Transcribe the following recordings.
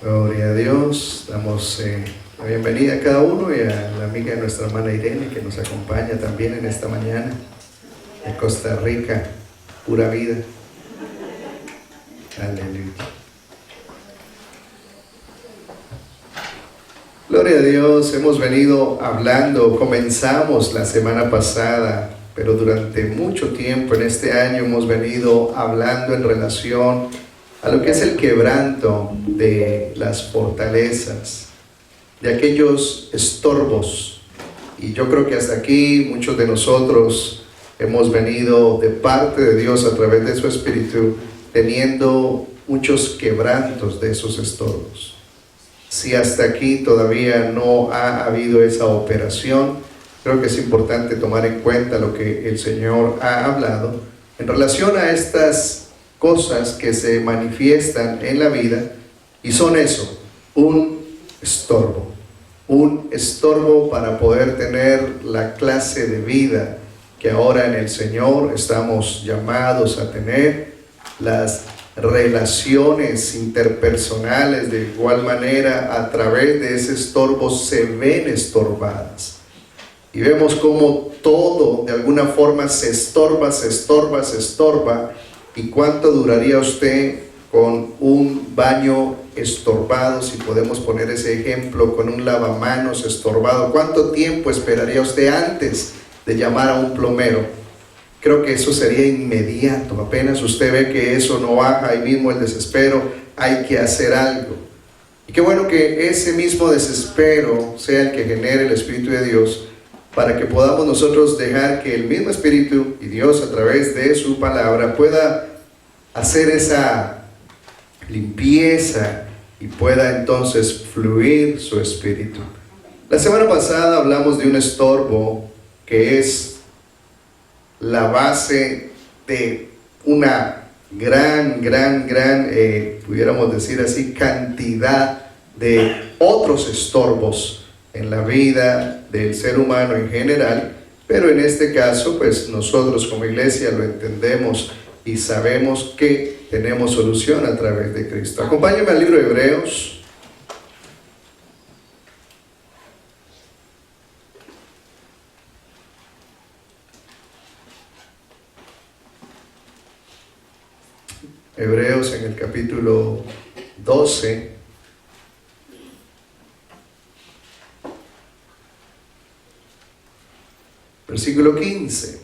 Gloria a Dios. Damos la bienvenida a cada uno y a la amiga de nuestra hermana Irene, que nos acompaña también en esta mañana de Costa Rica, pura vida. Aleluya. Gloria a Dios. Hemos venido hablando, comenzamos la semana pasada, pero durante mucho tiempo en este año hemos venido hablando en relación a lo que es el quebranto de las fortalezas, de aquellos estorbos. Y yo creo que hasta aquí muchos de nosotros hemos venido de parte de Dios a través de su Espíritu teniendo muchos quebrantos de esos estorbos. Si hasta aquí todavía no ha habido esa operación, creo que es importante tomar en cuenta lo que el Señor ha hablado en relación a estas cosas que se manifiestan en la vida, y son eso, un estorbo para poder tener la clase de vida que ahora en el Señor estamos llamados a tener. Las relaciones interpersonales de igual manera a través de ese estorbo se ven estorbadas, y vemos cómo todo de alguna forma se estorba. ¿Y cuánto duraría usted con un baño estorbado? Si podemos poner ese ejemplo, con un lavamanos estorbado, ¿cuánto tiempo esperaría usted antes de llamar a un plomero? Creo que eso sería inmediato. Apenas usted ve que eso no baja, ahí mismo el desespero, hay que hacer algo. Y qué bueno que ese mismo desespero sea el que genere el Espíritu de Dios, para que podamos nosotros dejar que el mismo Espíritu y Dios a través de su palabra pueda hacer esa limpieza y pueda entonces fluir su Espíritu. La semana pasada hablamos de un estorbo que es la base de una gran, pudiéramos decir así, cantidad de otros estorbos en la vida del ser humano en general, pero en este caso pues nosotros como iglesia lo entendemos y sabemos que tenemos solución a través de Cristo. Acompáñenme al libro de Hebreos. Hebreos en el capítulo 12. Versículo 15.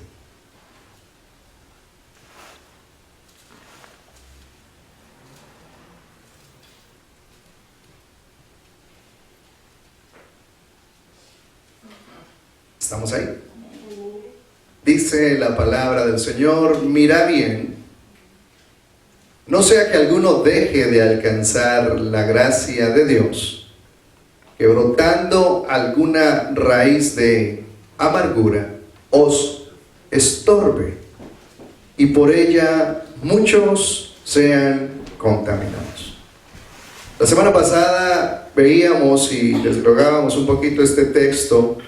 ¿Estamos ahí? Dice la palabra del Señor: mira bien, no sea que alguno deje de alcanzar la gracia de Dios, que brotando alguna raíz de amargura os estorbe, y por ella muchos sean contaminados. La semana pasada veíamos y desglosábamos un poquito este texto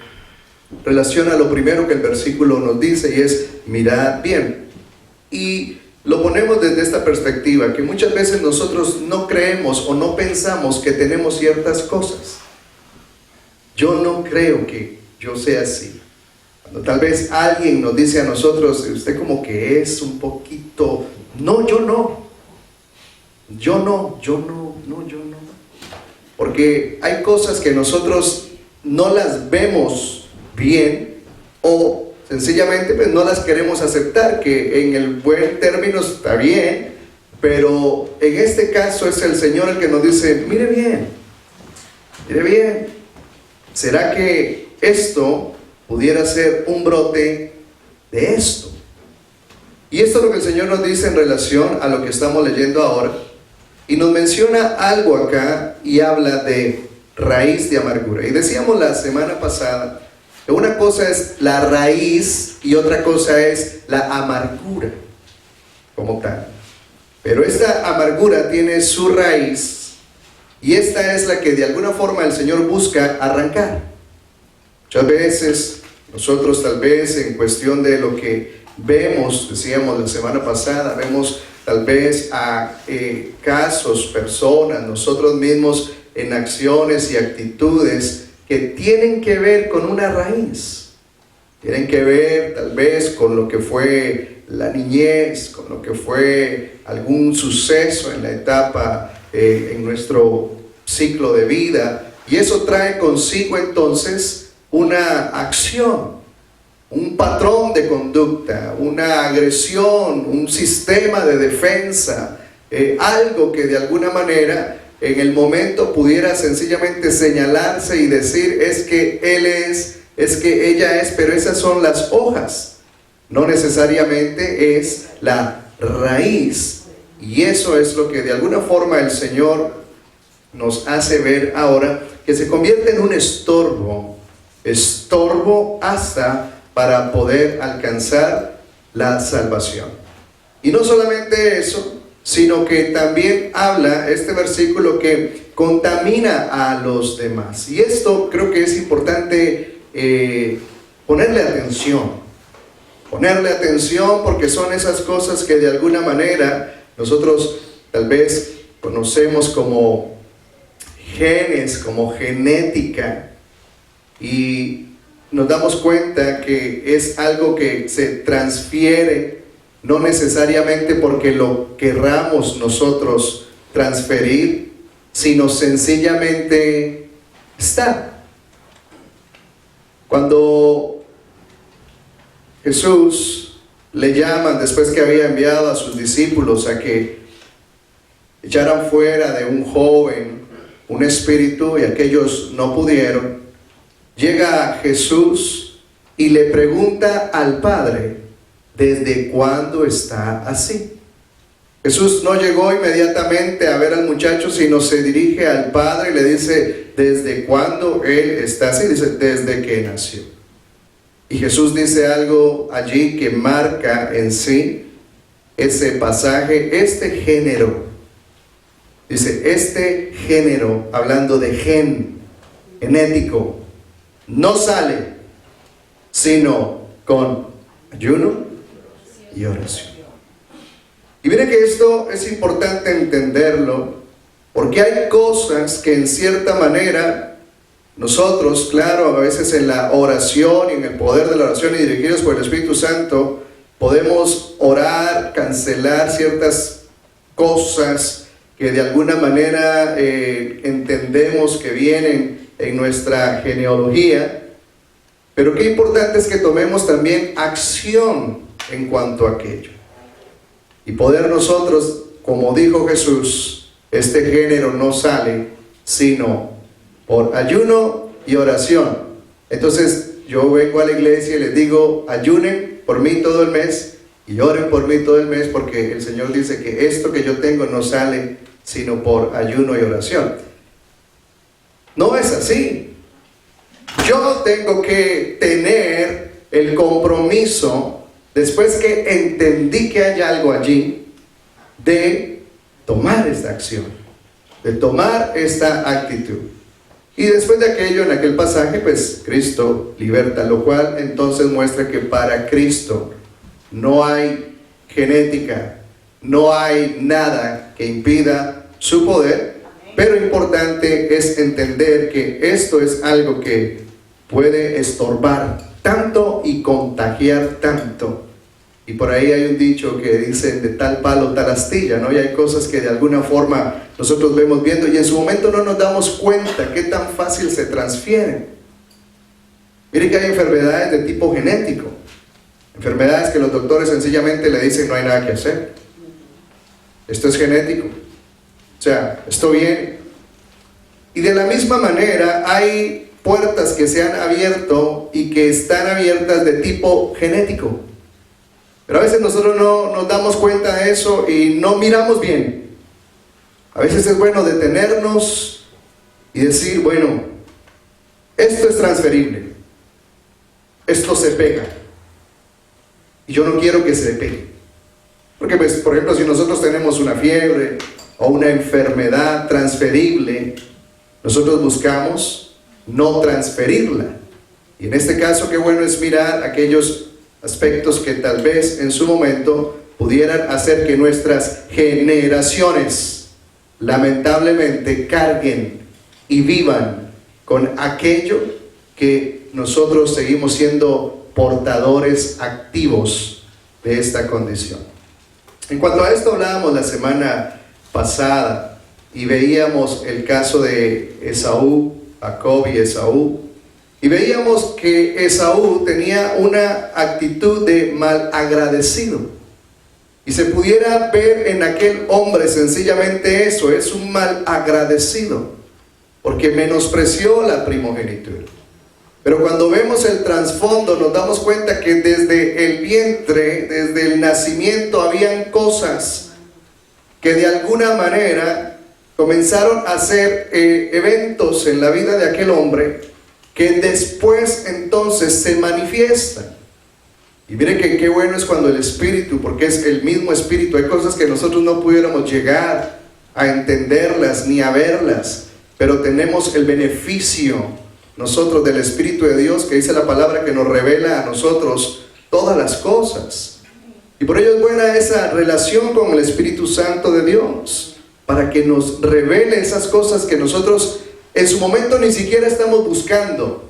en relación a lo primero que el versículo nos dice, y es: mirad bien. Y lo ponemos desde esta perspectiva, que muchas veces nosotros no creemos o no pensamos que tenemos ciertas cosas. Yo no creo que yo sea así. Cuando tal vez alguien nos dice a nosotros: usted como que es un poquito... No, yo no. Porque hay cosas que nosotros no las vemos bien, o sencillamente pues no las queremos aceptar, que en el buen término está bien, pero en este caso es el Señor el que nos dice: mire bien, ¿será que esto pudiera ser un brote de esto? Y esto es lo que el Señor nos dice en relación a lo que estamos leyendo ahora, y nos menciona algo acá y habla de raíz de amargura. Y decíamos la semana pasada que una cosa es la raíz y otra cosa es la amargura como tal. Pero esta amargura tiene su raíz, y esta es la que de alguna forma el Señor busca arrancar. Muchas veces nosotros tal vez en cuestión de lo que vemos, decíamos la semana pasada, vemos tal vez a casos, personas, nosotros mismos en acciones y actitudes que tienen que ver con una raíz. Tienen que ver tal vez con lo que fue la niñez, con lo que fue algún suceso en la etapa, en nuestro ciclo de vida. Y eso trae consigo entonces una acción, un patrón de conducta, una agresión, un sistema de defensa, algo que de alguna manera en el momento pudiera sencillamente señalarse y decir es que él es que ella es, pero esas son las hojas, no necesariamente es la raíz. Y eso es lo que de alguna forma el Señor nos hace ver ahora, que se convierte en un estorbo hasta para poder alcanzar la salvación. Y no solamente eso, sino que también habla este versículo que contamina a los demás. Y esto creo que es importante ponerle atención, porque son esas cosas que de alguna manera nosotros tal vez conocemos como genes, como genética, y nos damos cuenta que es algo que se transfiere, no necesariamente porque lo querramos nosotros transferir, sino sencillamente está. Cuando Jesús le llaman, después que había enviado a sus discípulos a que echaran fuera de un joven un espíritu y aquellos no pudieron, llega Jesús y le pregunta al Padre, ¿desde cuándo está así? Jesús no llegó inmediatamente a ver al muchacho, sino se dirige al Padre y le dice, ¿desde cuándo él está así? Dice, desde que nació. Y Jesús dice algo allí que marca en sí ese pasaje, este género. Dice, este género, hablando de genético, no sale sino con ayuno y oración. Y mire que esto es importante entenderlo, porque hay cosas que en cierta manera nosotros, claro, a veces en la oración y en el poder de la oración y dirigidos por el Espíritu Santo, podemos orar, cancelar ciertas cosas que de alguna manera entendemos que vienen en nuestra genealogía, pero qué importante es que tomemos también acción en cuanto a aquello. Y poder nosotros, como dijo Jesús, este género no sale sino por ayuno y oración. Entonces yo vengo a la iglesia y les digo, ayunen por mí todo el mes y oren por mí todo el mes, porque el Señor dice que esto que yo tengo no sale sino por ayuno y oración. No es así. Yo tengo que tener el compromiso, después que entendí que hay algo allí, de tomar esta acción, de tomar esta actitud. Y después de aquello, en aquel pasaje, pues Cristo liberta, lo cual entonces muestra que para Cristo no hay genética, no hay nada que impida su poder, pero importante es entender que esto es algo que puede estorbar tanto y contagiar tanto. Y por ahí hay un dicho que dice, de tal palo tal astilla, ¿no? Y hay cosas que de alguna forma nosotros vemos viendo y en su momento no nos damos cuenta qué tan fácil se transfieren. Mire que hay enfermedades de tipo genético, enfermedades que los doctores sencillamente le dicen no hay nada que hacer. Esto es genético. O sea, esto viene. Y de la misma manera hay puertas que se han abierto y que están abiertas de tipo genético. Pero a veces nosotros no nos damos cuenta de eso y no miramos bien. A veces es bueno detenernos y decir, bueno, esto es transferible. Esto se pega. Y yo no quiero que se pegue. Porque, pues, por ejemplo, si nosotros tenemos una fiebre o una enfermedad transferible, nosotros buscamos no transferirla. Y en este caso, qué bueno es mirar aquellos aspectos que tal vez en su momento pudieran hacer que nuestras generaciones lamentablemente carguen y vivan con aquello que nosotros seguimos siendo portadores activos de esta condición. En cuanto a esto hablábamos la semana pasada y veíamos el caso de Esaú, Jacob y Esaú, y veíamos que Esaú tenía una actitud de malagradecido. Y se pudiera ver en aquel hombre sencillamente eso, es un malagradecido, porque menospreció la primogenitura. Pero cuando vemos el trasfondo nos damos cuenta que desde el vientre, desde el nacimiento, habían cosas que de alguna manera comenzaron a ser eventos en la vida de aquel hombre que después entonces se manifiestan. Y miren que qué bueno es cuando el Espíritu, porque es el mismo Espíritu, hay cosas que nosotros no pudiéramos llegar a entenderlas ni a verlas, pero tenemos el beneficio nosotros del Espíritu de Dios, que dice la palabra que nos revela a nosotros todas las cosas. Y por ello es buena esa relación con el Espíritu Santo de Dios, para que nos revele esas cosas que nosotros en su momento ni siquiera estamos buscando.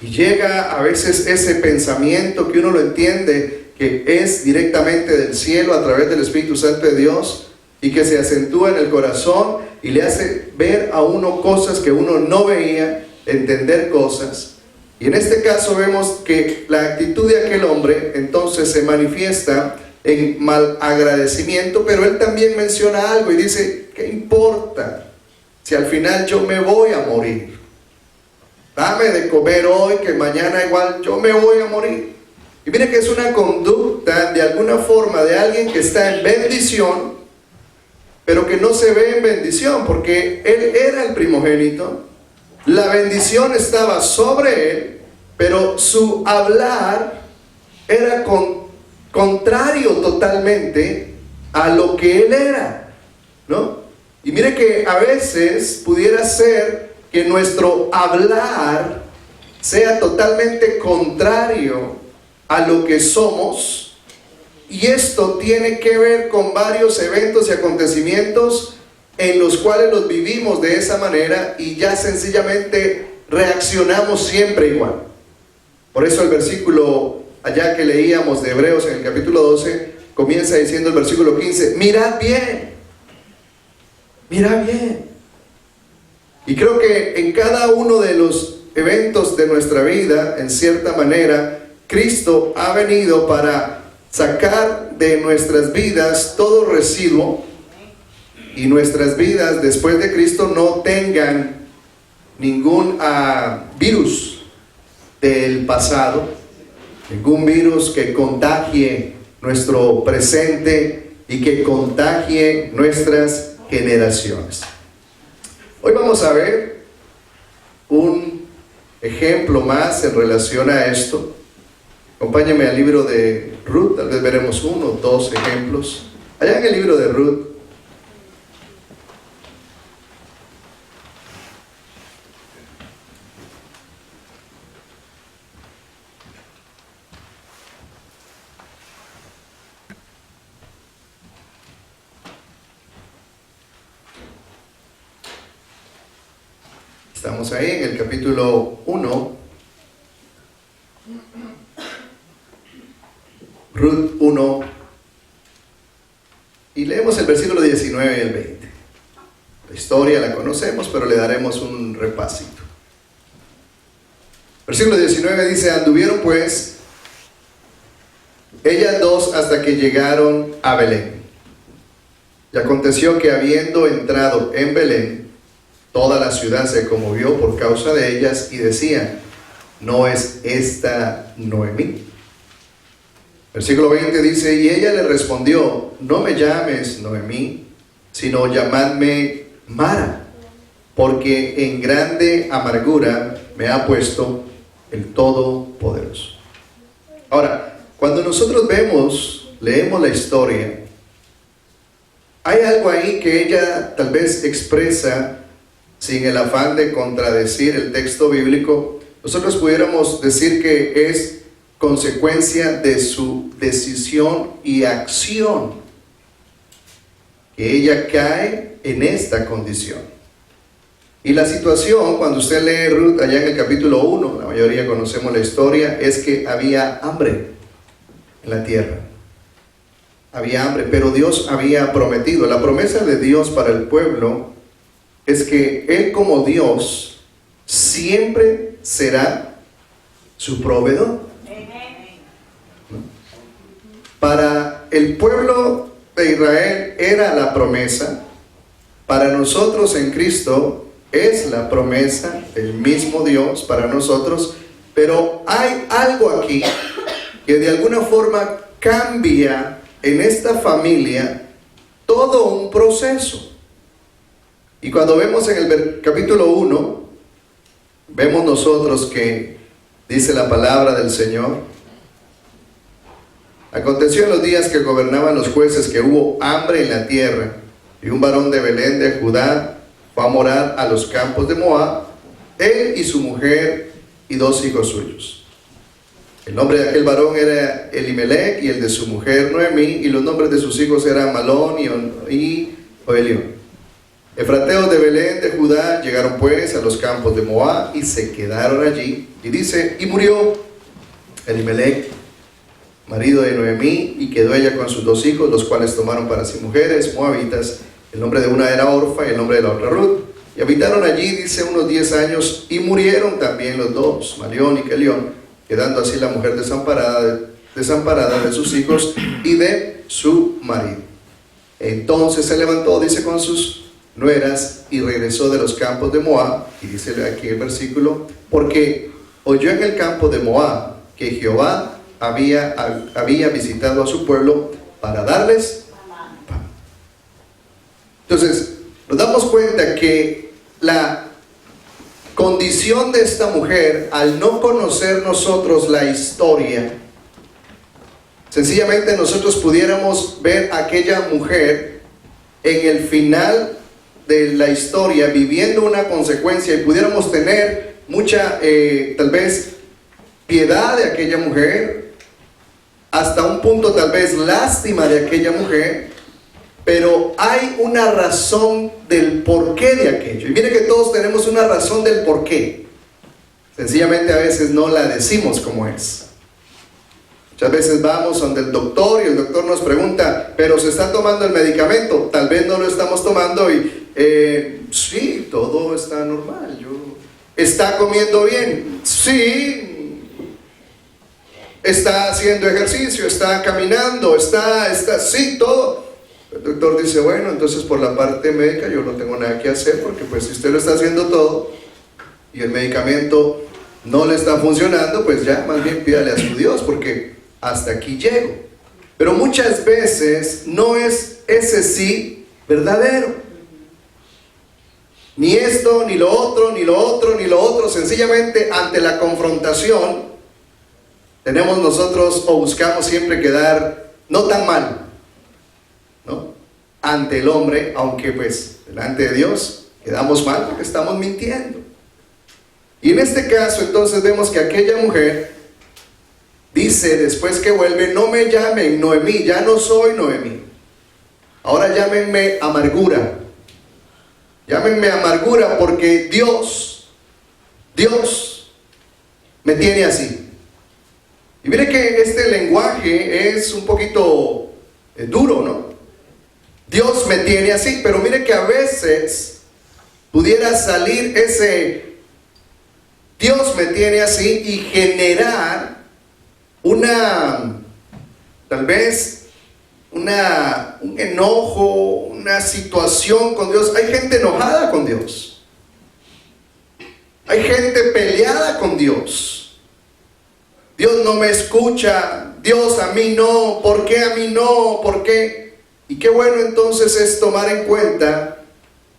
Y llega a veces ese pensamiento que uno lo entiende que es directamente del cielo a través del Espíritu Santo de Dios y que se acentúa en el corazón y le hace ver a uno cosas que uno no veía, entender cosas. Y en este caso vemos que la actitud de aquel hombre entonces se manifiesta en malagradecimiento, pero él también menciona algo y dice, ¿qué importa si al final yo me voy a morir? Dame de comer hoy, que mañana igual yo me voy a morir. Y mire que es una conducta de alguna forma de alguien que está en bendición, pero que no se ve en bendición, porque él era el primogénito, la bendición estaba sobre él, pero su hablar era contrario totalmente a lo que él era, ¿no? Y mire que a veces pudiera ser que nuestro hablar sea totalmente contrario a lo que somos, y esto tiene que ver con varios eventos y acontecimientos en los cuales los vivimos de esa manera y ya sencillamente reaccionamos siempre igual. Por eso el versículo allá que leíamos de Hebreos en el capítulo 12 comienza diciendo el versículo 15, mirad bien, mirad bien. Y creo que en cada uno de los eventos de nuestra vida, en cierta manera, Cristo ha venido para sacar de nuestras vidas todo residuo y nuestras vidas después de Cristo no tengan ningún virus del pasado, ningún virus que contagie nuestro presente y que contagie nuestras generaciones. Hoy vamos a ver un ejemplo más en relación a esto. Acompáñame al libro de Ruth, tal vez veremos uno o dos ejemplos. Allá en el libro de Ruth, estamos ahí en el capítulo 1, Ruth 1, y leemos el versículo 19 y el 20. La historia la conocemos, pero le daremos un repasito. Versículo 19 dice, anduvieron pues ellas dos hasta que llegaron a Belén. Y aconteció que habiendo entrado en Belén, toda la ciudad se conmovió por causa de ellas y decían, ¿no es esta Noemí? Versículo 20 dice, y ella le respondió, no me llames Noemí, sino llamadme Mara, porque en grande amargura me ha puesto el Todopoderoso. Ahora, cuando nosotros leemos la historia, hay algo ahí que ella tal vez expresa sin el afán de contradecir el texto bíblico. Nosotros pudiéramos decir que es consecuencia de su decisión y acción, que ella cae en esta condición. Y la situación, cuando usted lee Ruth allá en el capítulo 1, la mayoría conocemos la historia, es que había hambre en la tierra. Había hambre, pero Dios había prometido. La promesa de Dios para el pueblo es que Él, como Dios, siempre será su proveedor. Para el pueblo de Israel era la promesa. Para nosotros en Cristo es la promesa del mismo Dios para nosotros. Pero hay algo aquí que de alguna forma cambia en esta familia todo un proceso. Y cuando vemos en el capítulo 1, vemos nosotros que dice la palabra del Señor: aconteció en los días que gobernaban los jueces que hubo hambre en la tierra, y un varón de Belén de Judá fue a morar a los campos de Moab, él y su mujer y 2 hijos suyos. El nombre de aquel varón era Elimelech, y el de su mujer Noemí, y los nombres de sus hijos eran Malón y Ohelión. Efrateos de Belén de Judá llegaron pues a los campos de Moab y se quedaron allí. Y dice: y murió Elimelech, marido de Noemí, y quedó ella con sus 2 hijos, los cuales tomaron para sí mujeres moabitas. El nombre de una era Orfa y el nombre de la otra Ruth. Y habitaron allí, dice, unos 10 años, y murieron también los 2, Malión y Kelión, quedando así la mujer desamparada de sus hijos y de su marido. Entonces se levantó, dice, con sus nueras y regresó de los campos de Moab. Y dice aquí el versículo: porque oyó en el campo de Moab que Jehová había visitado a su pueblo para darles pan. Entonces nos damos cuenta que la condición de esta mujer, al no conocer nosotros la historia, sencillamente nosotros pudiéramos ver a aquella mujer en el final de la historia viviendo una consecuencia, y pudiéramos tener mucha tal vez piedad de aquella mujer, hasta un punto tal vez lástima de aquella mujer, pero hay una razón del porqué de aquello. Y mire que todos tenemos una razón del porqué, sencillamente a veces no la decimos como es. Muchas veces vamos donde el doctor y el doctor nos pregunta: ¿pero se está tomando el medicamento? Tal vez no lo estamos tomando y sí, todo está normal. ¿Está comiendo bien? Sí. ¿Está haciendo ejercicio? ¿Está caminando? Sí, todo. El doctor dice: bueno, entonces por la parte médica yo no tengo nada que hacer, porque pues si usted lo está haciendo todo y el medicamento no le está funcionando, pues ya más bien pídale a su Dios, porque hasta aquí llego. Pero muchas veces no es ese sí verdadero. Ni esto, ni lo otro, ni lo otro, ni lo otro. Sencillamente ante la confrontación tenemos nosotros, o buscamos siempre quedar no tan mal, ¿no?, ante el hombre, aunque pues delante de Dios quedamos mal porque estamos mintiendo. Y en este caso entonces vemos que aquella mujer dice, después que vuelve: no me llamen Noemí, ya no soy Noemí, ahora llámenme amargura. Llámenme amargura, porque Dios me tiene así. Y mire que este lenguaje es un poquito duro, ¿no? Dios me tiene así, pero mire que a veces pudiera salir ese Dios me tiene así y generar tal vez un enojo, una situación con Dios. Hay gente enojada con Dios, hay gente peleada con Dios. Dios no me escucha, Dios a mí no, ¿por qué a mí no? ¿Por qué? Y qué bueno entonces es tomar en cuenta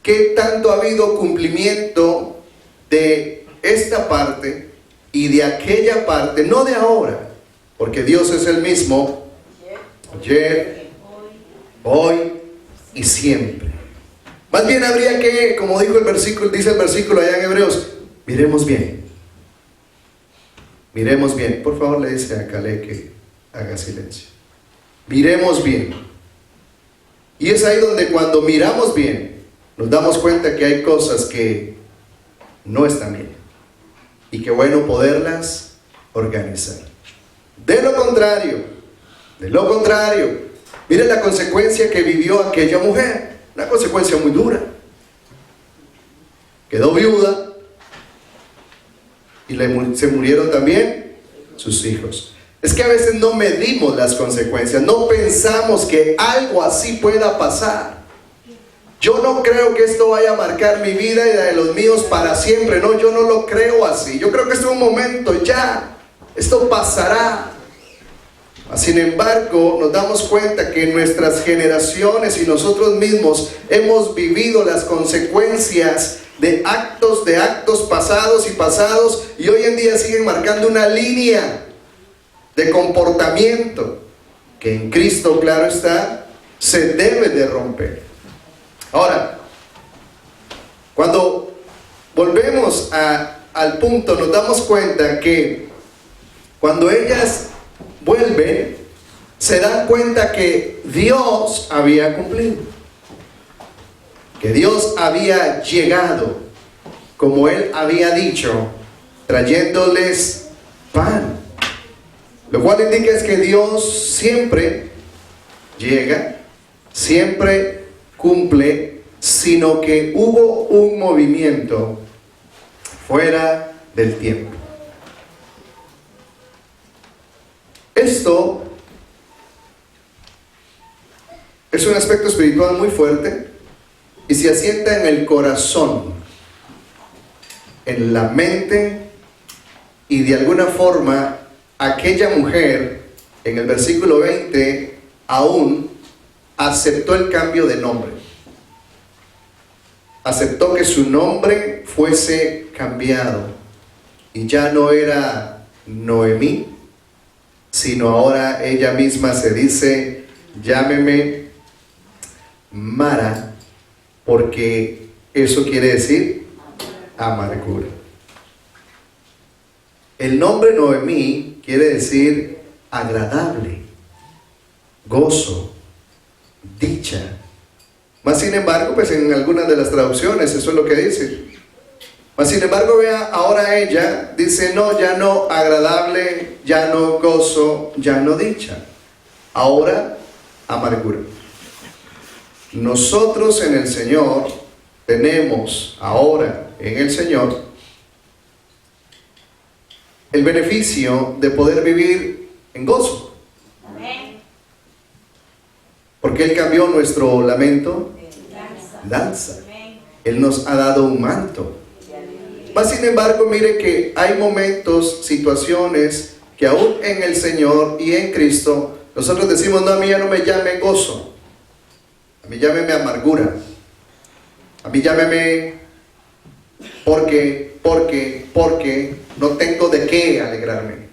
qué tanto ha habido cumplimiento de esta parte y de aquella parte, no de ahora, porque Dios es el mismo ayer, hoy y siempre. Más bien habría que, como dice el versículo allá en Hebreos, miremos bien. Miremos bien. Por favor, le dice a Caleb que haga silencio. Miremos bien. Y es ahí donde cuando miramos bien, nos damos cuenta que hay cosas que no están bien. Y que bueno poderlas organizar. De lo contrario, mire la consecuencia que vivió aquella mujer. Una consecuencia muy dura. Quedó viuda. Y se murieron también sus hijos. Es que a veces no medimos las consecuencias, no pensamos que algo así pueda pasar. Yo no creo que esto vaya a marcar mi vida y la de los míos para siempre. No, yo no lo creo así. Yo creo que esto es un momento ya. Esto pasará. Sin embargo, nos damos cuenta que nuestras generaciones y nosotros mismos hemos vivido las consecuencias de actos pasados y hoy en día siguen marcando una línea de comportamiento que en Cristo, claro está, se debe de romper. Ahora, cuando volvemos al punto, nos damos cuenta que cuando ellas vuelven, se dan cuenta que Dios había cumplido, que Dios había llegado, como Él había dicho, trayéndoles pan. Lo cual indica es que Dios siempre llega, siempre cumple, sino que hubo un movimiento fuera del tiempo. Esto es un aspecto espiritual muy fuerte y se asienta en el corazón, en la mente, y de alguna forma aquella mujer en el versículo 20 aún aceptó el cambio de nombre. Aceptó que su nombre fuese cambiado y ya no era Noemí, sino ahora ella misma se dice: llámeme Mara, porque eso quiere decir amargura. El nombre Noemí quiere decir agradable, gozo, dicha. Mas sin embargo, pues en algunas de las traducciones eso es lo que dice. Mas sin embargo, vea, ahora ella dice: no, ya no agradable, ya no gozo, ya no dicha. Ahora amargura. Nosotros en el Señor tenemos ahora en el Señor el beneficio de poder vivir en gozo. Porque Él cambió nuestro lamento en danza. Él nos ha dado un manto. Mas sin embargo, mire que hay momentos, situaciones que aún en el Señor y en Cristo nosotros decimos: no, a mí ya no me llame gozo, a mí llámeme amargura, a mí llámeme porque no tengo de qué alegrarme,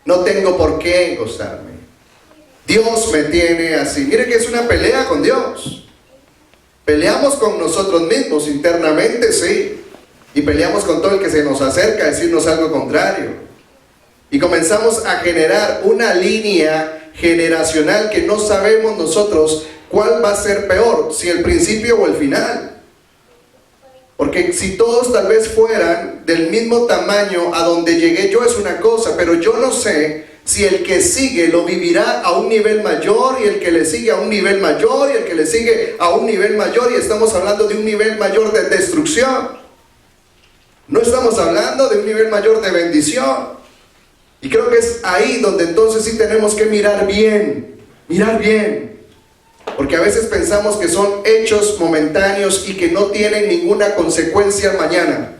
no tengo por qué gozarme. Dios me tiene así. Mire que es una pelea con Dios. Peleamos con nosotros mismos internamente, sí, y peleamos con todo el que se nos acerca a decirnos algo contrario, y comenzamos a generar una línea generacional que no sabemos nosotros cuál va a ser peor, si el principio o el final. Porque si todos tal vez fueran del mismo tamaño a donde llegué yo es una cosa, pero yo no sé si el que sigue lo vivirá a un nivel mayor, y el que le sigue a un nivel mayor, y el que le sigue a un nivel mayor, y estamos hablando de un nivel mayor de destrucción. No estamos hablando de un nivel mayor de bendición. Y creo que es ahí donde entonces sí tenemos que mirar bien. Porque a veces pensamos que son hechos momentáneos y que no tienen ninguna consecuencia mañana.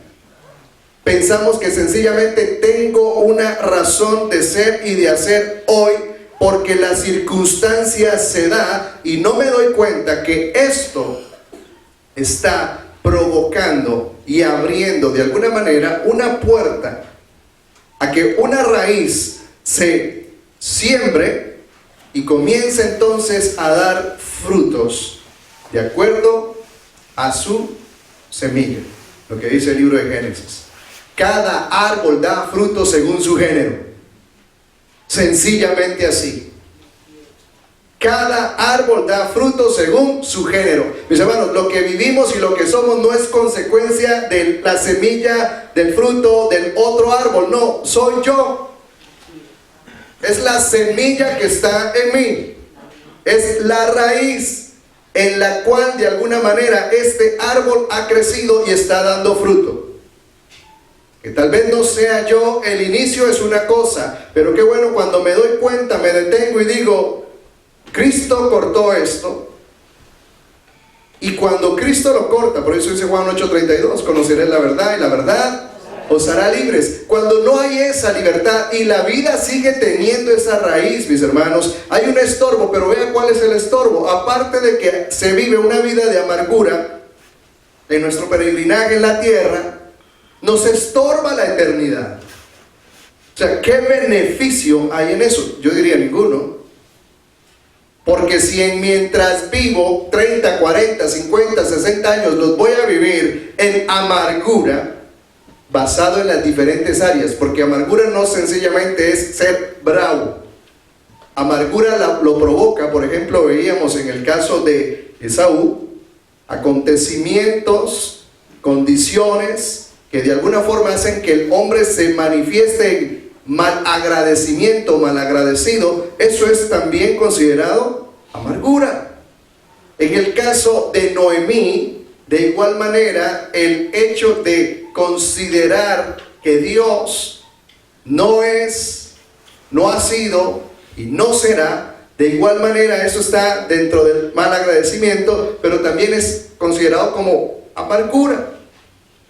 Pensamos que sencillamente tengo una razón de ser y de hacer hoy porque la circunstancia se da, y no me doy cuenta que esto está provocando y abriendo de alguna manera una puerta a que una raíz se siembre y comience entonces a dar frutos de acuerdo a su semilla, lo que dice el libro de Génesis. Cada árbol da fruto según su género. Sencillamente así. Cada árbol da fruto según su género. Mis hermanos, lo que vivimos y lo que somos no es consecuencia de la semilla, del fruto del otro árbol. No, soy yo. Es la semilla que está en mí. Es la raíz en la cual de alguna manera este árbol ha crecido y está dando fruto. Que tal vez no sea yo, el inicio es una cosa, pero qué bueno cuando me doy cuenta, me detengo y digo, Cristo cortó esto. Y cuando Cristo lo corta, por eso dice Juan 8:32, conoceréis la verdad y la verdad os hará libres. Cuando no hay esa libertad y la vida sigue teniendo esa raíz, mis hermanos, hay un estorbo, pero vea cuál es el estorbo. Aparte de que se vive una vida de amargura en nuestro peregrinaje en la tierra, nos estorba la eternidad. O sea, ¿qué beneficio hay en eso? Yo diría ninguno. Porque si mientras vivo 30, 40, 50, 60 años los voy a vivir en amargura, basado en las diferentes áreas, porque amargura no sencillamente es ser bravo. Amargura lo provoca, por ejemplo, veíamos en el caso de Esaú, acontecimientos, condiciones que de alguna forma hacen que el hombre se manifieste en malagradecimiento, malagradecido. Eso es también considerado amargura. En el caso de Noemí, de igual manera, el hecho de considerar que Dios no ha sido y no será, de igual manera eso está dentro del mal agradecimiento, pero también es considerado como amargura.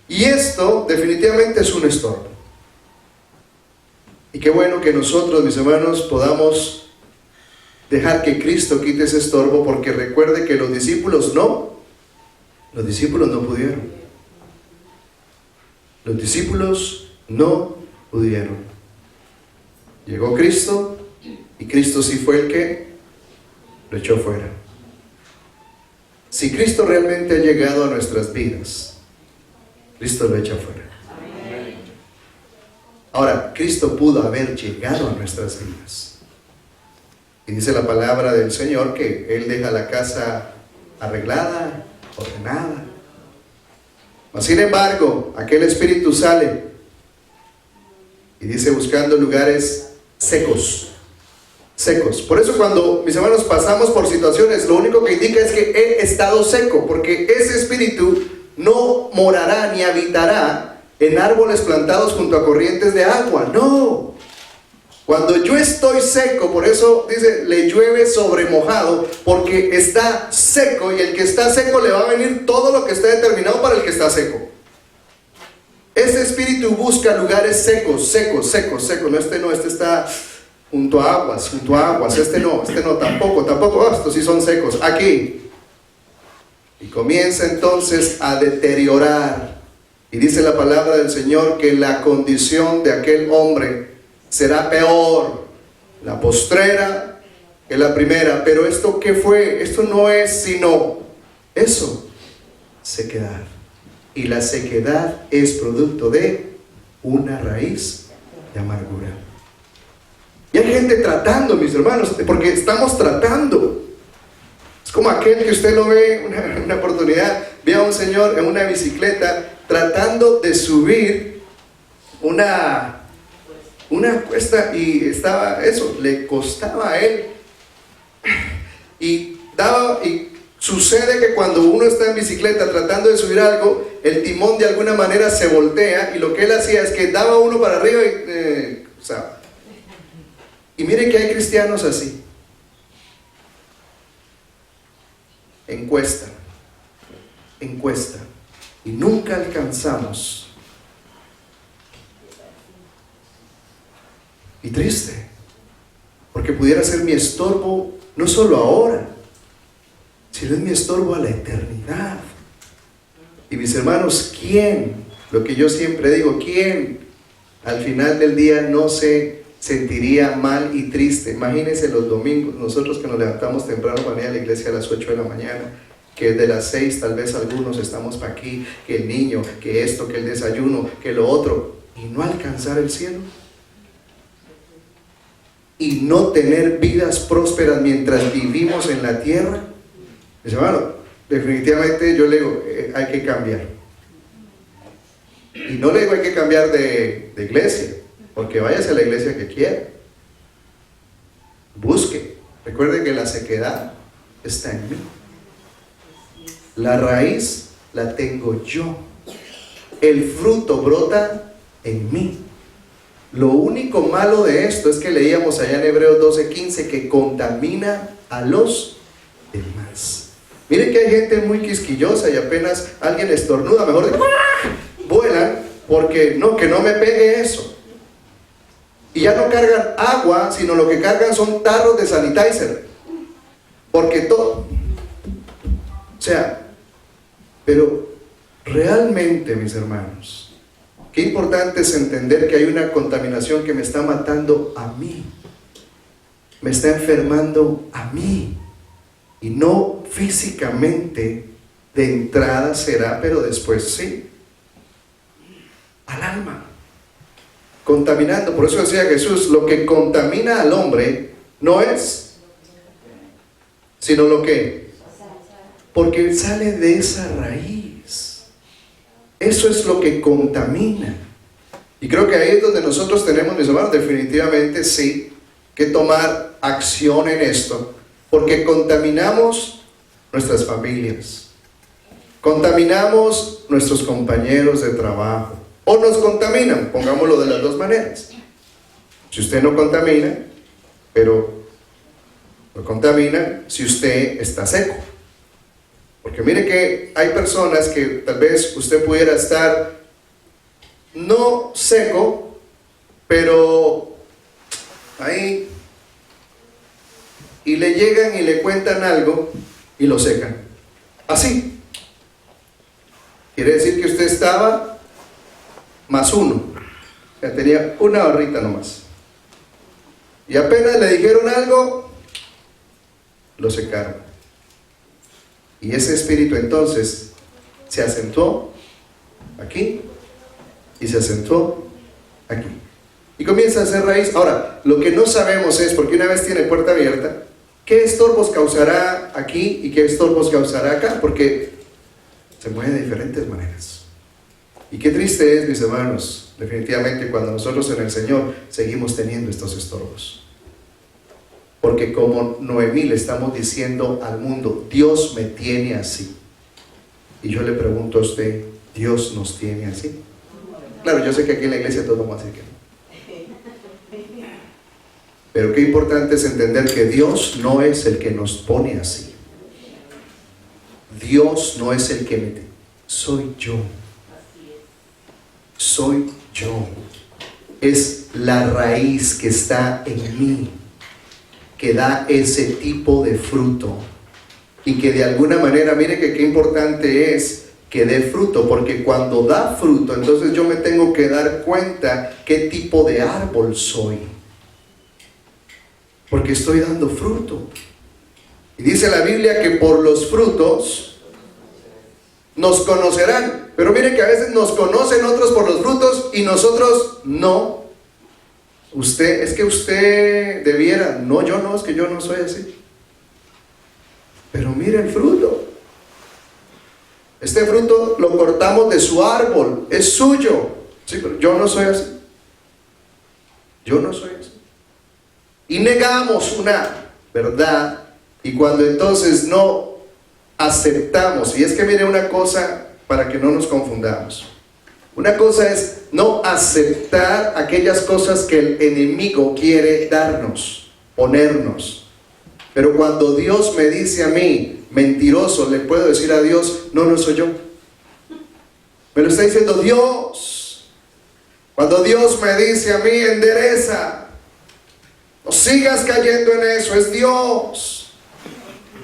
Y esto definitivamente es un estorbo. Y qué bueno que nosotros, mis hermanos, podamos dejar que Cristo quite ese estorbo, porque recuerde que los discípulos no pudieron. Los discípulos no pudieron. Llegó Cristo y Cristo sí fue el que lo echó fuera. Si Cristo realmente ha llegado a nuestras vidas, Cristo lo echa fuera. Ahora, Cristo pudo haber llegado a nuestras vidas. Y dice la palabra del Señor que Él deja la casa arreglada, ordenada. Mas sin embargo, aquel espíritu sale y dice buscando lugares secos. Por eso cuando, mis hermanos, pasamos por situaciones, lo único que indica es que he estado seco, porque ese espíritu no morará ni habitará en árboles plantados junto a corrientes de agua. No. Cuando yo estoy seco, por eso dice, le llueve sobre mojado, porque está seco, y el que está seco le va a venir todo lo que está determinado para el que está seco. Ese espíritu busca lugares secos. No, este está junto a aguas, este no, tampoco, estos sí son secos, aquí. Y comienza entonces a deteriorar. Y dice la palabra del Señor que la condición de aquel hombre será peor, la postrera, que la primera. Pero ¿esto qué fue? Esto no es sino eso, sequedad. Y la sequedad es producto de una raíz de amargura. Y hay gente tratando, mis hermanos, porque estamos tratando. Es como aquel que usted lo ve, una oportunidad, ve a un señor en una bicicleta tratando de subir una cuesta, y estaba eso, le costaba a él. Y sucede que cuando uno está en bicicleta tratando de subir algo, el timón de alguna manera se voltea, y lo que él hacía es que daba uno para arriba y mire que hay cristianos así. Encuesta, y nunca alcanzamos. Y triste, porque pudiera ser mi estorbo no solo ahora, sino es mi estorbo a la eternidad. Y mis hermanos, ¿quién? Lo que yo siempre digo, ¿quién al final del día no se sentiría mal y triste? Imagínense los domingos, nosotros que nos levantamos temprano para ir a la iglesia a las 8 de la mañana, que de las 6 tal vez algunos estamos para aquí, que el niño, que esto, que el desayuno, que lo otro, y no alcanzar el cielo. Y no tener vidas prósperas mientras vivimos en la tierra. Dice, hermano, definitivamente yo le digo, hay que cambiar. Y no le digo hay que cambiar de iglesia, porque váyase a la iglesia que quiera. Busque. Recuerde que la sequedad está en mí. La raíz la tengo yo. El fruto brota en mí. Lo único malo de esto es que leíamos allá en Hebreos 12:15 que contamina a los demás. Miren que hay gente muy quisquillosa y apenas alguien estornuda, mejor dicho, vuelan porque no, que no me pegue eso. Y ya no cargan agua, sino lo que cargan son tarros de sanitizer. Porque todo, o sea, pero realmente, mis hermanos, qué importante es entender que hay una contaminación que me está matando a mí, me está enfermando a mí, y no físicamente de entrada será, pero después sí, al alma, contaminando. Por eso decía Jesús, lo que contamina al hombre no es, sino lo que, porque sale de esa raíz. Eso es lo que contamina. Y creo que ahí es donde nosotros tenemos, mis hermanos, definitivamente sí, que tomar acción en esto, porque contaminamos nuestras familias, contaminamos nuestros compañeros de trabajo, o nos contaminan, pongámoslo de las dos maneras. Si usted no contamina, pero lo contamina si usted está seco. Porque mire que hay personas que tal vez usted pudiera estar no seco, pero ahí, y le llegan y le cuentan algo y lo secan. Así. Quiere decir que usted estaba +1. O sea, tenía una barrita nomás. Y apenas le dijeron algo, lo secaron. Y ese espíritu entonces se acentuó aquí y se acentuó aquí. Y comienza a hacer raíz. Ahora, lo que no sabemos es, porque una vez tiene puerta abierta, ¿qué estorbos causará aquí y qué estorbos causará acá? Porque se mueve de diferentes maneras. Y qué triste es, mis hermanos, definitivamente, cuando nosotros en el Señor seguimos teniendo estos estorbos. Porque como Noemí le estamos diciendo al mundo, Dios me tiene así. Y yo le pregunto a usted, ¿Dios nos tiene así? Claro, yo sé que aquí en la iglesia todos vamos a decir que no. Pero qué importante es entender que Dios no es el que nos pone así. Dios no es el que me... Soy yo. Soy yo. Es la raíz que está en mí, que da ese tipo de fruto, y que de alguna manera, mire que qué importante es que dé fruto, porque cuando da fruto, entonces yo me tengo que dar cuenta qué tipo de árbol soy, porque estoy dando fruto. Y dice la Biblia que por los frutos nos conocerán, pero mire que a veces nos conocen otros por los frutos y nosotros no. Usted, es que usted debiera, no, yo no, es que yo no soy así. Pero mire el fruto. Este fruto lo cortamos de su árbol, es suyo. Sí, pero yo no soy así. Yo no soy así. Y negamos una verdad, y cuando entonces no aceptamos, y es que mire una cosa para que no nos confundamos. Una cosa es no aceptar aquellas cosas que el enemigo quiere darnos, ponernos. Pero cuando Dios me dice a mí, mentiroso, le puedo decir a Dios, no, no soy yo. Me lo está diciendo Dios. Cuando Dios me dice a mí, endereza, no sigas cayendo en eso, es Dios.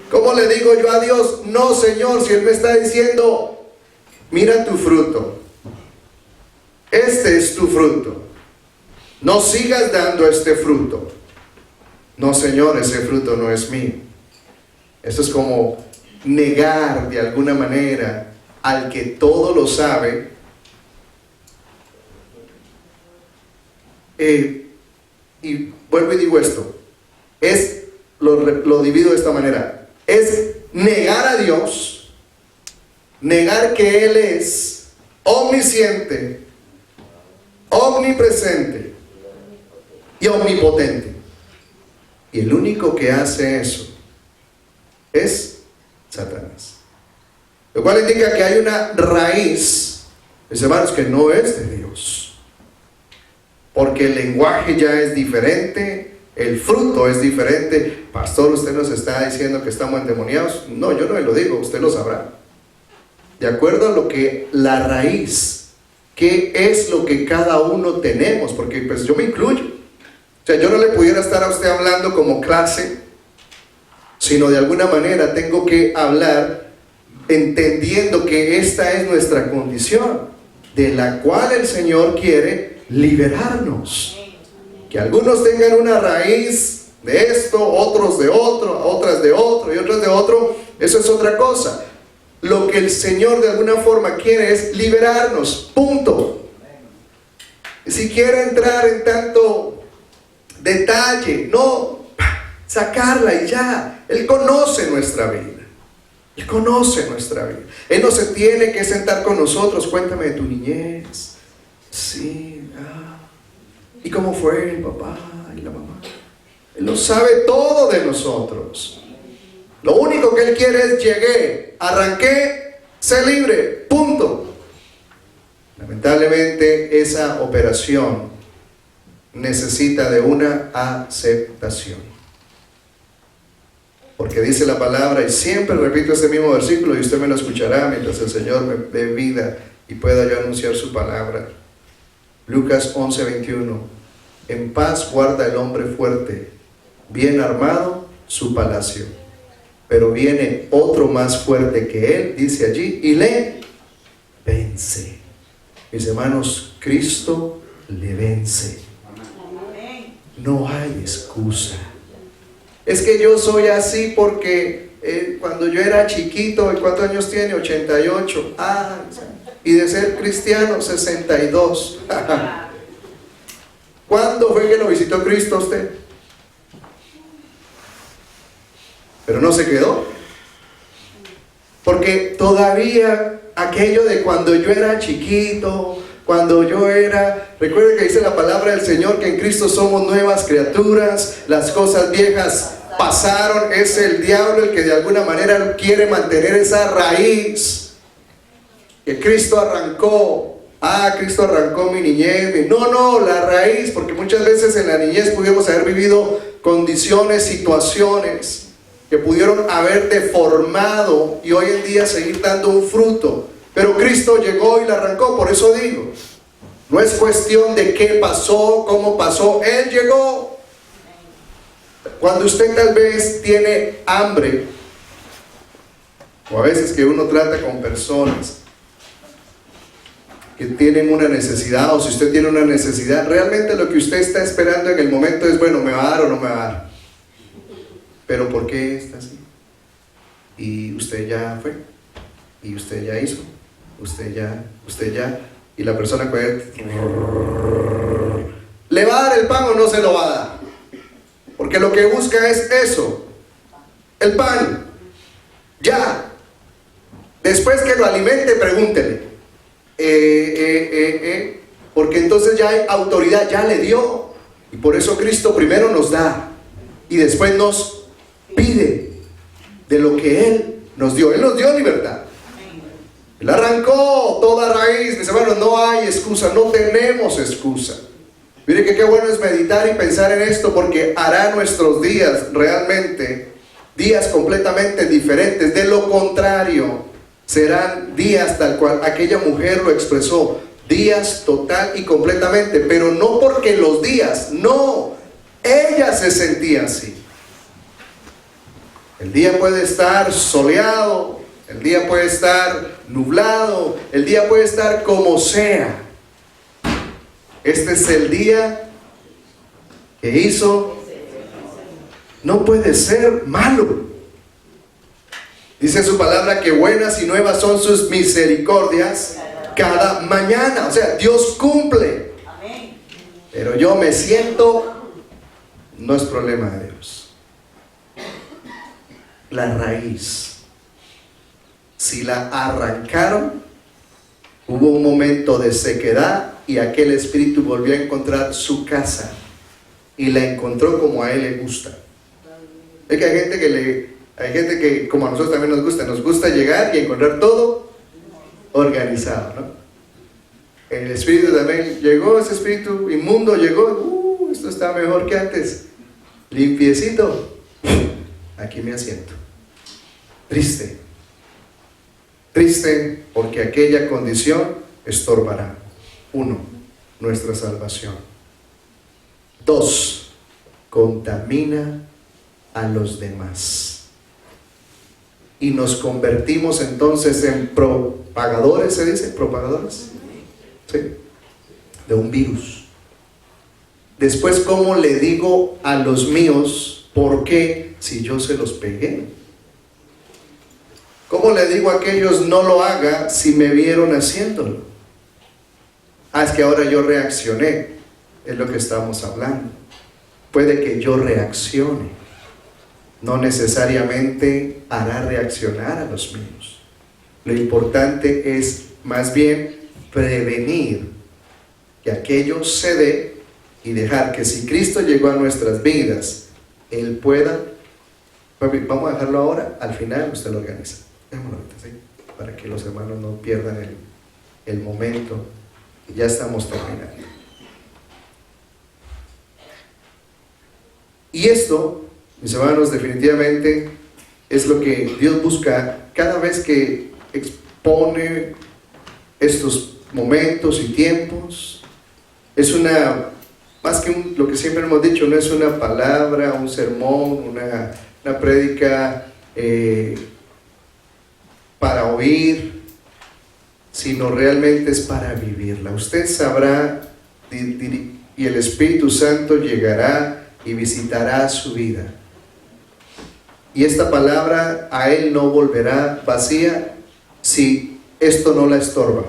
¿Cómo le digo yo a Dios? No, Señor, si Él me está diciendo, mira tu fruto. Este es tu fruto. No sigas dando este fruto. No, Señor, ese fruto no es mío. Eso es como negar de alguna manera al que todo lo sabe, y vuelvo y digo esto, lo divido de esta manera, es negar a Dios, negar que Él es omnisciente, omnipresente y omnipotente. Y el único que hace eso es Satanás. Lo cual indica que hay una raíz, mis hermanos, que no es de Dios. Porque el lenguaje ya es diferente, el fruto es diferente. Pastor, usted nos está diciendo que estamos endemoniados. No, yo no me lo digo, usted lo sabrá. De acuerdo a lo que la raíz, qué es lo que cada uno tenemos, porque pues yo me incluyo. O sea, yo no le pudiera estar a usted hablando como clase, sino de alguna manera tengo que hablar entendiendo que esta es nuestra condición, de la cual el Señor quiere liberarnos. Que algunos tengan una raíz de esto, otros de otro, otras de otro y otras de otro, eso es otra cosa. Lo que el Señor de alguna forma quiere es liberarnos, punto. Si quiere entrar en tanto detalle, no, sacarla y ya. Él conoce nuestra vida. Él conoce nuestra vida. Él no se tiene que sentar con nosotros. Cuéntame de tu niñez. Sí, ¿y cómo fue el papá y la mamá? Él lo sabe todo de nosotros. Lo único que Él quiere es llegué, arranqué, sé libre, punto. Lamentablemente esa operación necesita de una aceptación. Porque dice la palabra, y siempre repito este mismo versículo, y usted me lo escuchará mientras el Señor me dé vida y pueda yo anunciar su palabra. Lucas 11:21. En paz guarda el hombre fuerte, bien armado su palacio. Pero viene otro más fuerte que él, dice allí, y le vence. Mis hermanos, Cristo le vence. No hay excusa. Es que yo soy así porque cuando yo era chiquito, ¿cuántos años tiene? 88. Y de ser cristiano, 62. ¿Cuándo fue que lo visitó Cristo a usted? Pero no se quedó. Porque todavía aquello de cuando yo era chiquito, cuando yo era... Recuerden que dice la palabra del Señor que en Cristo somos nuevas criaturas, las cosas viejas pasaron. Es el diablo el que de alguna manera quiere mantener esa raíz que Cristo arrancó. Cristo arrancó mi niñez. No, la raíz, porque muchas veces en la niñez pudimos haber vivido condiciones, situaciones que pudieron haber deformado y hoy en día seguir dando un fruto. Pero Cristo llegó y la arrancó. Por eso digo, no es cuestión de qué pasó, cómo pasó. Él llegó. Cuando usted tal vez tiene hambre, o a veces que uno trata con personas que tienen una necesidad, o si usted tiene una necesidad, realmente lo que usted está esperando en el momento es, bueno, ¿me va a dar o no me va a dar? Pero ¿por qué está así? Y usted ya fue, y usted ya hizo, usted ya, y la persona puede, ¿le va a dar el pan o no se lo va a dar? Porque lo que busca es eso, el pan, ya. Después que lo alimente, pregúntele. Porque entonces ya hay autoridad, ya le dio. Y por eso Cristo primero nos da y después nos pide de lo que Él nos dio. Él nos dio libertad. Él arrancó toda raíz. Mis hermanos, no hay excusa, no tenemos excusa. Mire que qué bueno es meditar y pensar en esto, porque hará nuestros días realmente días completamente diferentes. De lo contrario, serán días tal cual aquella mujer lo expresó, días total y completamente, pero no porque los días, no, ella se sentía así. El día puede estar soleado, el día puede estar nublado, el día puede estar como sea. Este es el día que hizo, no puede ser malo. Dice su palabra que buenas y nuevas son sus misericordias cada mañana. O sea, Dios cumple. Pero yo me siento, no es problema de Dios. La raíz, si la arrancaron, hubo un momento de sequedad y aquel espíritu volvió a encontrar su casa y la encontró como a él le gusta. Es que hay gente que como a nosotros también nos gusta llegar y encontrar todo organizado, ¿no? El espíritu también llegó, ese espíritu inmundo llegó, esto está mejor que antes, limpiecito, aquí me asiento. Triste porque aquella condición estorbará. 1, nuestra salvación. 2, contamina a los demás. Y nos convertimos entonces en propagadores, ¿se dice? ¿Propagadores? Sí. De un virus. Después, ¿cómo le digo a los míos por qué si yo se los pegué? ¿Cómo le digo a aquellos no lo haga si me vieron haciéndolo? Es que ahora yo reaccioné, es lo que estamos hablando. Puede que yo reaccione, no necesariamente hará reaccionar a los míos. Lo importante es más bien prevenir que aquello se dé y dejar que si Cristo llegó a nuestras vidas, Él pueda. Vamos a dejarlo ahora, al final usted lo organiza. Déjamelo ahorita, ¿sí? Para que los hermanos no pierdan el momento. Ya estamos terminando. Y esto, mis hermanos, definitivamente es lo que Dios busca cada vez que expone estos momentos y tiempos. Es más que lo que siempre hemos dicho, no es una palabra, un sermón, una prédica para oír, sino realmente es para vivirla. Usted sabrá y el Espíritu Santo llegará y visitará su vida. Y esta palabra a Él no volverá vacía si esto no la estorba.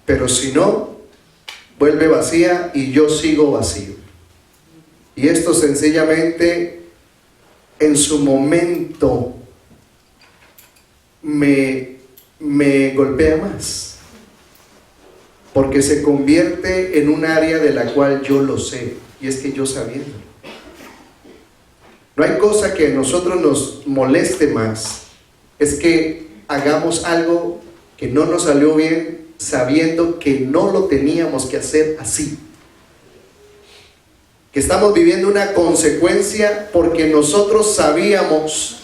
Pero si no, vuelve vacía y yo sigo vacío. Y esto sencillamente en su momento me golpea más, porque se convierte en un área de la cual yo lo sé, y es que yo sabiendo. No hay cosa que a nosotros nos moleste más, es que hagamos algo que no nos salió bien, sabiendo que no lo teníamos que hacer así. Que estamos viviendo una consecuencia porque nosotros sabíamos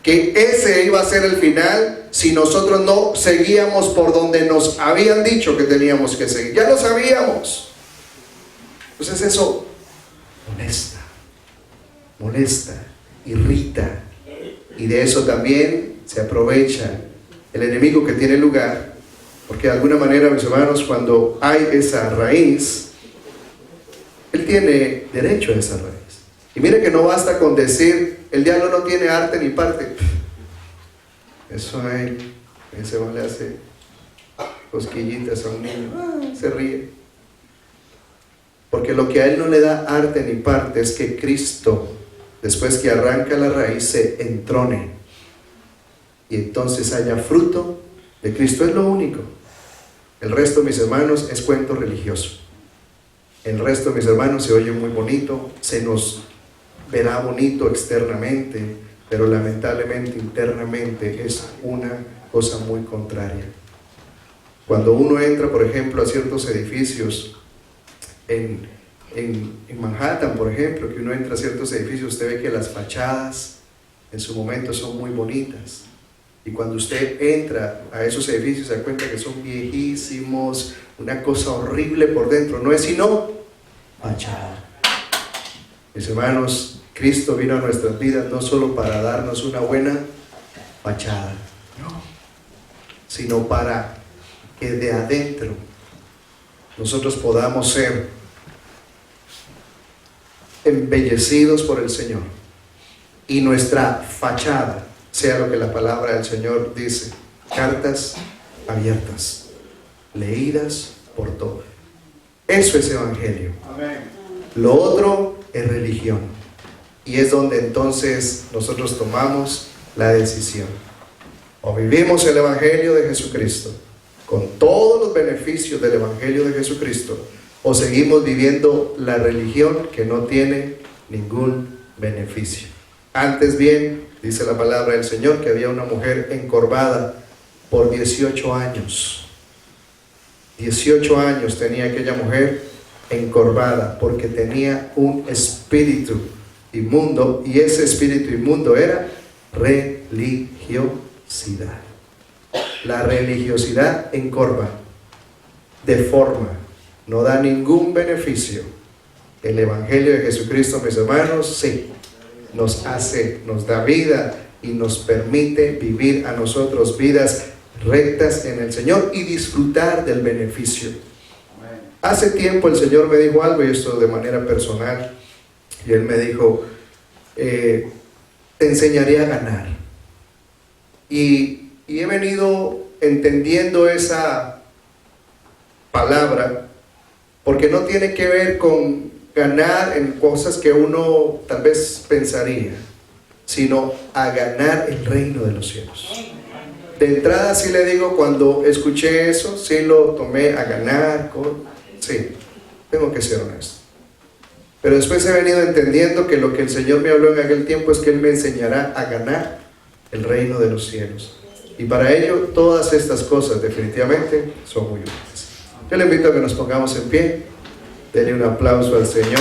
que ese iba a ser el final si nosotros no seguíamos por donde nos habían dicho que teníamos que seguir. Ya lo sabíamos. Entonces eso molesta, irrita, y de eso también se aprovecha el enemigo que tiene lugar, porque de alguna manera, mis hermanos, cuando hay esa raíz, él tiene derecho a esa raíz. Y mire que no basta con decir, el diablo no tiene arte ni parte. Eso a él, ese le hace cosquillitas a un niño, se ríe. Porque lo que a él no le da arte ni parte es que Cristo, después que arranca la raíz, se entrone. Y entonces haya fruto de Cristo, es lo único. El resto, mis hermanos, es cuento religioso. El resto, mis hermanos, se oye muy bonito, se nos verá bonito externamente, pero lamentablemente internamente es una cosa muy contraria. Cuando uno entra, por ejemplo, a ciertos edificios en Manhattan, por ejemplo, que uno entra a ciertos edificios, usted ve que las fachadas en su momento son muy bonitas. Y cuando usted entra a esos edificios se da cuenta que son viejísimos, una cosa horrible por dentro, no es sino fachada. Mis hermanos, Cristo vino a nuestras vidas no solo para darnos una buena fachada, no, sino para que de adentro nosotros podamos ser embellecidos por el Señor y nuestra fachada sea lo que la palabra del Señor dice: cartas abiertas, leídas por todos. Eso es evangelio. Amén. Lo otro es religión, y es donde entonces nosotros tomamos la decisión: o vivimos el evangelio de Jesucristo con todos los beneficios del evangelio de Jesucristo, o seguimos viviendo la religión que no tiene ningún beneficio. Antes bien, dice la palabra del Señor, que había una mujer encorvada por 18 años. 18 años tenía aquella mujer encorvada porque tenía un espíritu inmundo, y ese espíritu inmundo era religiosidad. La religiosidad encorva, deforma, no da ningún beneficio. El evangelio de Jesucristo, mis hermanos, sí, nos da vida y nos permite vivir a nosotros vidas rectas en el Señor y disfrutar del beneficio. Hace tiempo el Señor me dijo algo, y esto de manera personal, y Él me dijo: te enseñaré a ganar. Y he venido entendiendo esa palabra, porque no tiene que ver con ganar en cosas que uno tal vez pensaría, sino a ganar el reino de los cielos. De entrada sí le digo, cuando escuché eso, sí lo tomé a ganar, sí, tengo que ser honesto. Pero después he venido entendiendo que lo que el Señor me habló en aquel tiempo es que Él me enseñará a ganar el reino de los cielos. Y para ello, todas estas cosas definitivamente son muy útiles. Yo le invito a que nos pongamos en pie. Denle un aplauso al Señor.